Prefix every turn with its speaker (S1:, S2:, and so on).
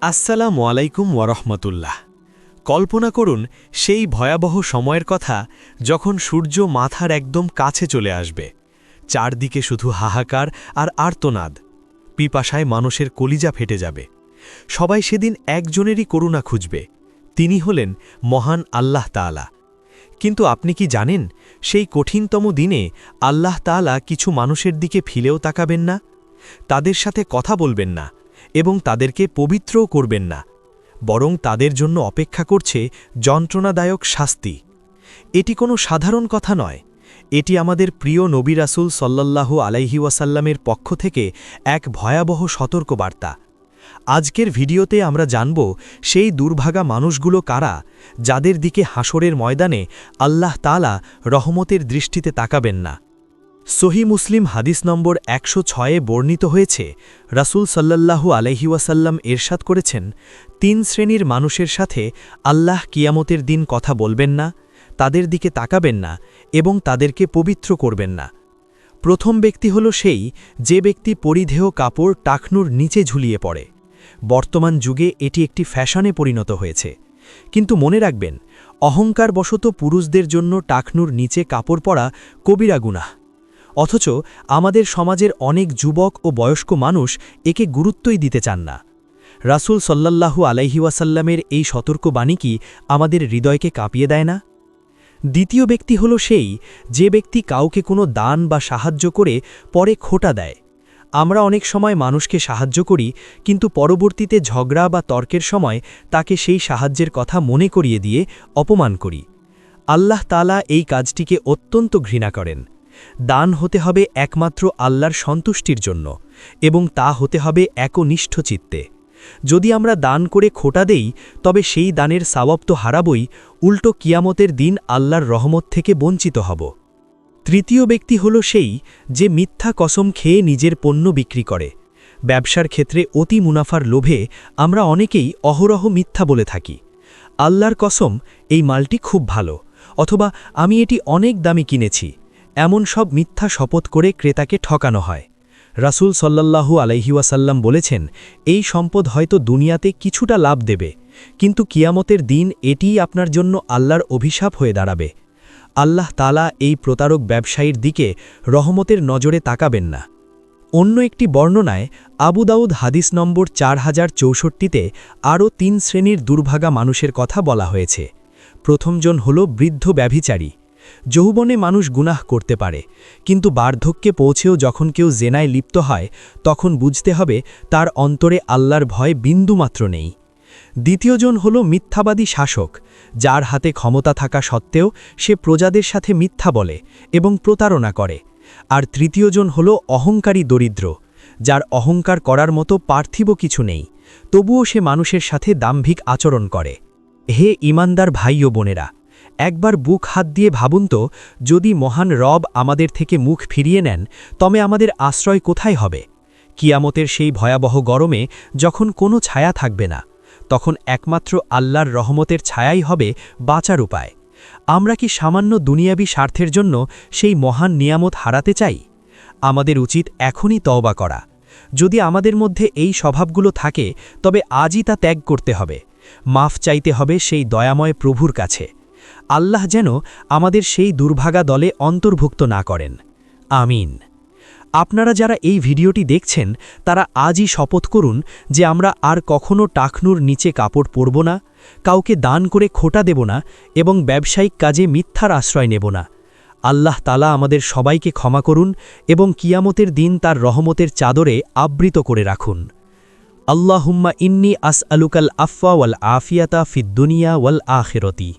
S1: আসসালামু আলাইকুম ওয়ারহমতুল্লাহ। কল্পনা করুন সেই ভয়াবহ সময়ের কথা যখন সূর্য মাথার একদম কাছে চলে আসবে, চারদিকে শুধু হাহাকার আর আর্তনাদ। পিপাসায় মানুষের কলিজা ফেটে যাবে। সবাই সেদিন একজনেরই করুণা খুঁজবে, তিনি হলেন মহান আল্লাহ তাআলা। কিন্তু আপনি কি জানেন, সেই কঠিনতম দিনে আল্লাহ তাআলা কিছু মানুষের দিকে ফিরেও তাকাবেন না, তাদের সাথে কথা বলবেন না এবং তাদেরকে পবিত্রও করবেন না, বরং তাদের জন্য অপেক্ষা করছে যন্ত্রণাদায়ক শাস্তি। এটি কোনো সাধারণ কথা নয়, এটি আমাদের প্রিয় নবী রাসূল সাল্লাল্লাহু আলাইহি ওয়াসাল্লামের পক্ষ থেকে এক ভয়াবহ সতর্কবার্তা। আজকের ভিডিওতে আমরা জানব সেই দুর্ভাগা মানুষগুলো কারা, যাদের দিকে হাসরের ময়দানে আল্লাহ তাআলা রহমতের দৃষ্টিতে তাকাবেন না। সহি মুসলিম হাদিস নম্বর ১০৬-এ বর্ণিত হয়েছে, রাসূল সাল্লাল্লাহু আলাইহি ওয়াসাল্লাম ইরশাদ করেছেন, ৩ শ্রেণীর মানুষের সাথে আল্লাহ কিয়ামতের দিন কথা বলবেন না, তাদের দিকে তাকাবেন না এবং তাদেরকে পবিত্র করবেন না। প্রথম ব্যক্তি হল সেই যে ব্যক্তি পরিধেয় কাপড় টাকনুর নিচে ঝুলিয়ে পড়ে। বর্তমান যুগে এটি একটি ফ্যাশনে পরিণত হয়েছে, কিন্তু মনে রাখবেন, অহংকারবশত পুরুষদের জন্য টাকনুর নিচে কাপড় পরা কবিরা গুনাহ। অথচ আমাদের সমাজের অনেক যুবক ও বয়স্ক মানুষ একে গুরুত্বই দিতে চান না। রাসূল সাল্লাল্লাহু আলাইহি ওয়াসাল্লামের এই সতর্কবাণী কি আমাদের হৃদয়কে কাঁপিয়ে দেয় না? দ্বিতীয় ব্যক্তি হল সেই যে ব্যক্তি কাউকে কোনো দান বা সাহায্য করে পরে খোঁটা দেয়। আমরা অনেক সময় মানুষকে সাহায্য করি, কিন্তু পরবর্তীতে ঝগড়া বা তর্কের সময় তাকে সেই সাহায্যের কথা মনে করিয়ে দিয়ে অপমান করি। আল্লাহ তাআলা এই কাজটিকে অত্যন্ত ঘৃণা করেন। দান হতে হবে একমাত্র আল্লাহর সন্তুষ্টির জন্য, এবং তা হতে হবে একনিষ্ঠ চিত্তে। যদি আমরা দান করে খোঁটা দেই, তবে সেই দানের সওয়াব তো হারাবই, উল্টো কিয়ামতের দিন আল্লাহর রহমত থেকে বঞ্চিত হব। তৃতীয় ব্যক্তি হল সেই যে মিথ্যা কসম খেয়ে নিজের পণ্য বিক্রি করে। ব্যবসার ক্ষেত্রে অতি মুনাফার লোভে আমরা অনেকেই অহরহ মিথ্যা বলে থাকি। আল্লাহর কসম, এই মালটি খুব ভালো, অথবা আমি এটি অনেক দামি কিনেছি, এমন সব মিথ্যা শপথ করে ক্রেতাকে ঠকানো হয়। রাসূল সাল্লাল্লাহু আলাইহি ওয়াসাল্লাম বলেছেন, এই সম্পদ হয়তো দুনিয়াতে কিছুটা লাভ দেবে, কিন্তু কিয়ামতের দিন এটিই আপনার জন্য আল্লাহর অভিশাপ হয়ে দাঁড়াবে। আল্লাহ তাআলা এই প্রতারক ব্যবসায়ীর দিকে রহমতের নজরে তাকাবেন না। অন্য একটি বর্ণনায় আবু দাউদ হাদিস নম্বর 4064-তে আরও ৩ শ্রেণীর দুর্ভাগা মানুষের কথা বলা হয়েছে। প্রথমজন হল বৃদ্ধ ব্যভিচারী। যৌবনে মানুষ গুনাহ করতে পারে, কিন্তু বার্ধক্যে পৌঁছেও যখন কেউ জেনায় লিপ্ত হয়, তখন বুঝতে হবে তার অন্তরে আল্লাহর ভয় বিন্দুমাত্র নেই। দ্বিতীয়জন হল মিথ্যাবাদী শাসক, যার হাতে ক্ষমতা থাকা সত্ত্বেও সে প্রজাদের সাথে মিথ্যা বলে এবং প্রতারণা করে। আর তৃতীয়জন হল অহংকারী দরিদ্র, যার অহংকার করার মতো পার্থিব কিছু নেই, তবুও সে মানুষের সাথে দাম্ভিক আচরণ করে। হে ঈমানদার ভাই ও বোনেরা, একবার বুক হাত দিয়ে ভাবুন তো, যদি মহান রব আমাদের থেকে মুখ ফিরিয়ে নেন, তবে আমাদের আশ্রয় কোথায় হবে? কিয়ামতের সেই ভয়াবহ গরমে যখন কোনো ছায়া থাকবে না, তখন একমাত্র আল্লাহর রহমতের ছায়াই হবে বাঁচার উপায়। আমরা কি সামান্য দুনিয়াবী স্বার্থের জন্য সেই মহান নিয়ামত হারাতে চাই? আমাদের উচিত এখনই তওবা করা। যদি আমাদের মধ্যে এই স্বভাবগুলো থাকে, তবে আজই তা ত্যাগ করতে হবে। মাফ চাইতে হবে সেই দয়াময় প্রভুর কাছে। আল্লাহ যেন আমাদের সেই দুর্ভাগা দলে অন্তর্ভুক্ত না করেন। আমিন। আপনারা যারা এই ভিডিওটি দেখছেন, তারা আজই শপথ করুন যে আমরা আর কখনো টাকনুর নিচে কাপড় পরব না, কাউকে দান করে খোঁটা দেব না এবং ব্যবসায়িক কাজে মিথ্যার আশ্রয় নেব না। আল্লাহ তাআলা আমাদের সবাইকে ক্ষমা করুন এবং কিয়ামতের দিন তার রহমতের চাদরে আবৃত করে রাখুন। আল্লাহুম্মা ইন্নী আসআলুকাল আফওয়া ওয়াল আফিয়াতা ফিদ দুনিয়া ওয়াল আখিরাতি।